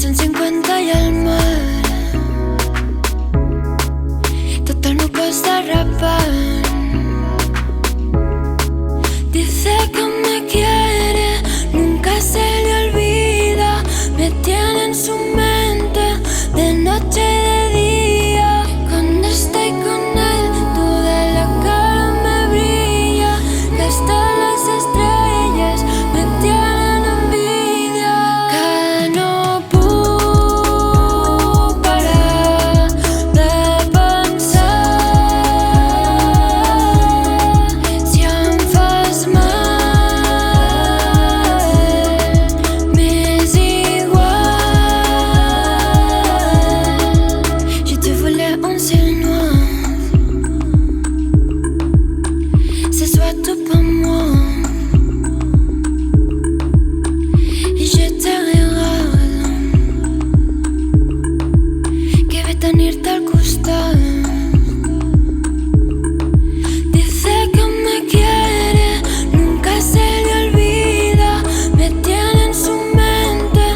150 i el mar, tot el meu cos derrapant. Dice que me quiere, nunca se le olvida, me tiene en su mente de noche y de día. Cuando estoy con él, toda la cara me brilla, que hasta las estrellas me tienen envidia. Que no puc parar de pensar, si em fas mal, m'és igual. Je te voulais en ciel noir, ce soit tout pour moi, et je te regalo que ve tenir-te al costat. Dice que me quiere, nunca se le olvida, me tiene en su mente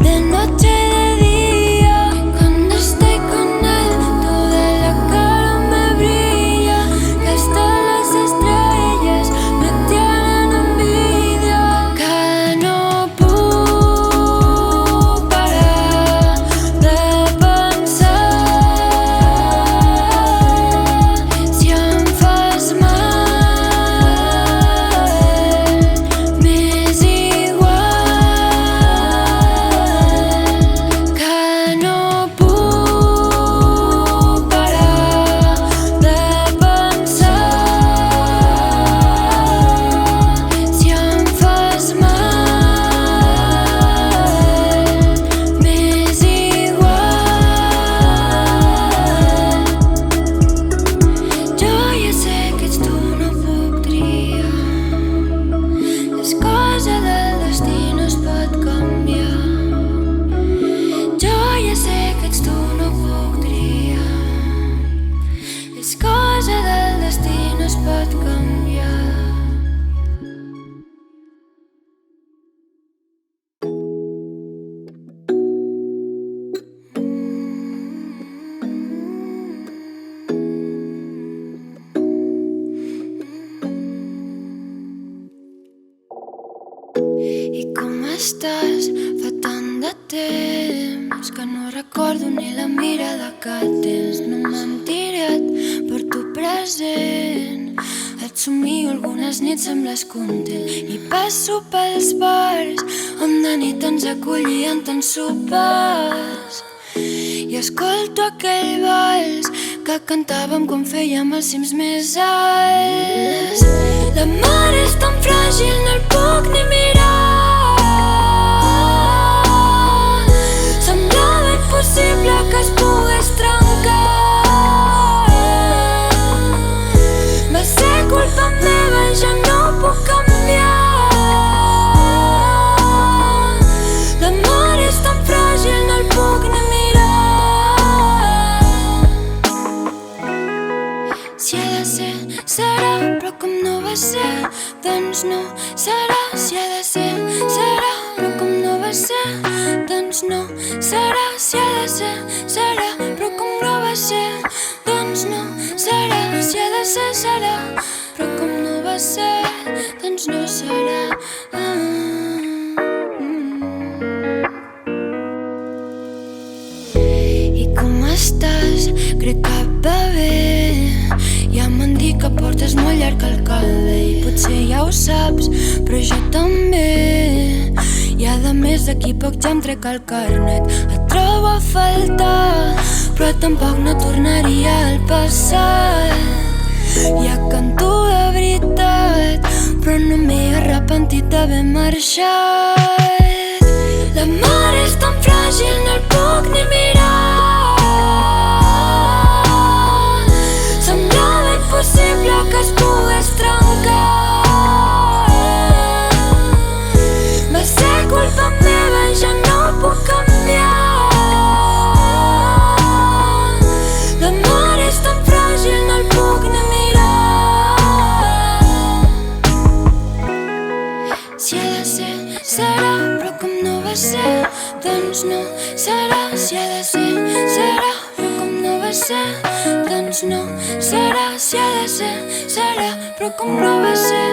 de noche y de día. Cuando estoy con él, toda la cara me brilla, que hasta las estrellas me tienen envidia. Que no puc parar de pensar, si em fas mal, m'és igual. Que no puc parar de pensar, si em fas mal, m'és igual. Jo ja sé que ets tu, no puc triar, les coses del destí no es pot canviar. Jo ja sé que ets tu, no puc triar, les coses del destí no es pot canviar. I com estàs? Fa tant de temps que no recordo ni la mirada que tens. No m'han tirat per tu present, et somio algunes nits, sembles content. I passo pels bars on de nit ens acollien tants sopars, i escolto aquell vals que cantàvem quan fèiem els cims més alts. La mar és tan fràgil, no el puc ni mirar, semblava impossible que es pogués trencar. Va ser culpa meva, ja no puc canviar. La mar és tan fràgil, no el puc ni mirar. Si ha de ser, serà, però com no va ser, doncs no serà. Si ha de ser, serà, però com no va ser, doncs no serà. Si ha de ser, serà, però com no va ser, doncs no serà. Si ha de ser, serà, però com no va ser, doncs no serà. I com estàs? Crec que va bé. Ja m'han dit que portes molt llarg el cabell, potser ja ho saps, però jo també. I a més d'aquí poc ja em trec el carnet. Et trobo a faltar, però tampoc no tornaria al passat. Ja canto de veritat, però no m'he arrepentit d'haver marxat. La mar és tan fràgil, no el puc ni mirar, semblava impossible que es pogués trencar. Va ser culpa meva, ja no puc canviar. La mar és tan fràgil, no el puc ni mirar. Si ha de ser, serà, però com no va ser, doncs no serà, si ha de ser, serà, però com no va ser, doncs no serà, si ha de ser, serà, però com no va ser,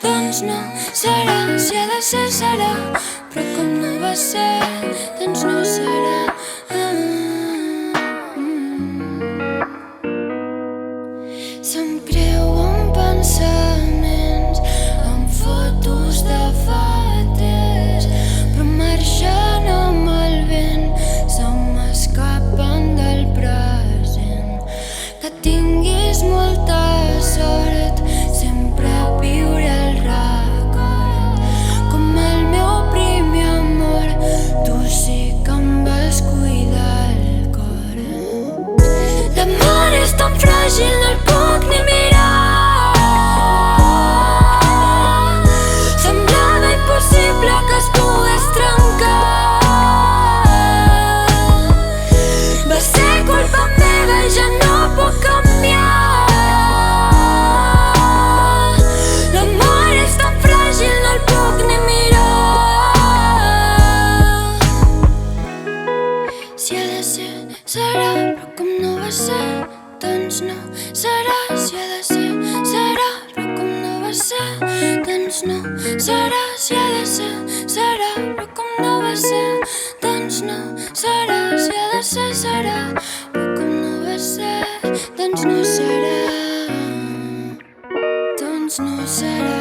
doncs no serà, si ha de ser, serà, però com no va ser, doncs no serà. Se'm creuen pensaments amb fotos de fa temps, però marxant amb el vent se m'escapen del present. Que tinguis molta sort, sempre viure el record com el meu primer amor. Tu sí que em vas cuidar el cor. L'amor és tan fràgil, no el puc ni mirar. Semblava impossible que es pogués trencar. Va ser culpa meva i ja no puc canviar. L'amor és tan fràgil, no el puc ni mirar. Si ha de ser, serà, però com no va ser, doncs no serà, si ha de ser, serà, però com no va ser, doncs no serà, si ha de ser, serà, però com no va ser, doncs no serà, si ha de ser, serà, però com no va ser, doncs no serà, doncs no serà.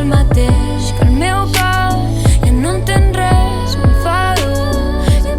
mateix, que el meu cap ja no entén res, m'enfado i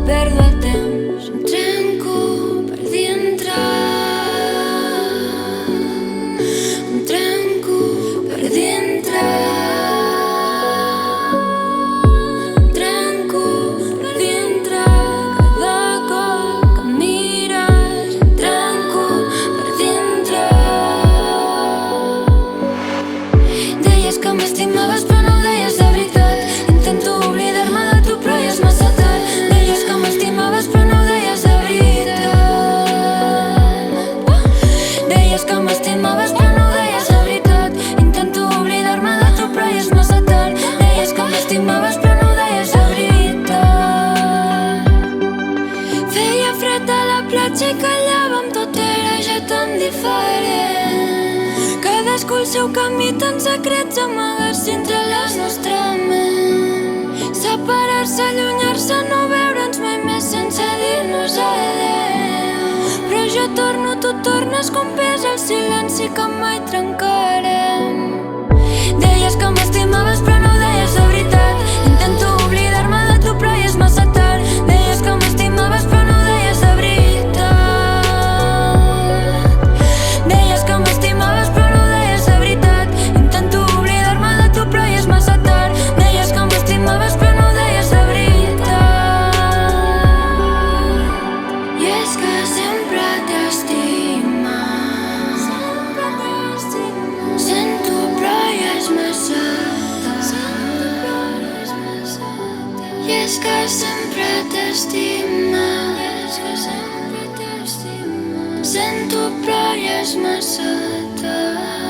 cadascú el seu camí, tants secrets amagats dintre la nostra ment. Separar-se, allunyar-se, no veure'ns mai més sense dir-nos adeu. Però jo torno, tu tornes, com pesa el silenci que mai trencarem. Deies que m'estimaves però no ho deies de veritat. Intento oblidar-me de tu però ja és massa tard. Deies que m'estimaves però no ho deies de veritat. Deies que m'estimaves però no ho deies de veritat. Intento oblidar-me de tu però ja és massa tard. Deies que m'estimaves però no ho deies de veritat. I és que sempre t'he estimat. Sento però ja és massa tard. I és que sempre t'he estimat. Sento però ja és massa tard.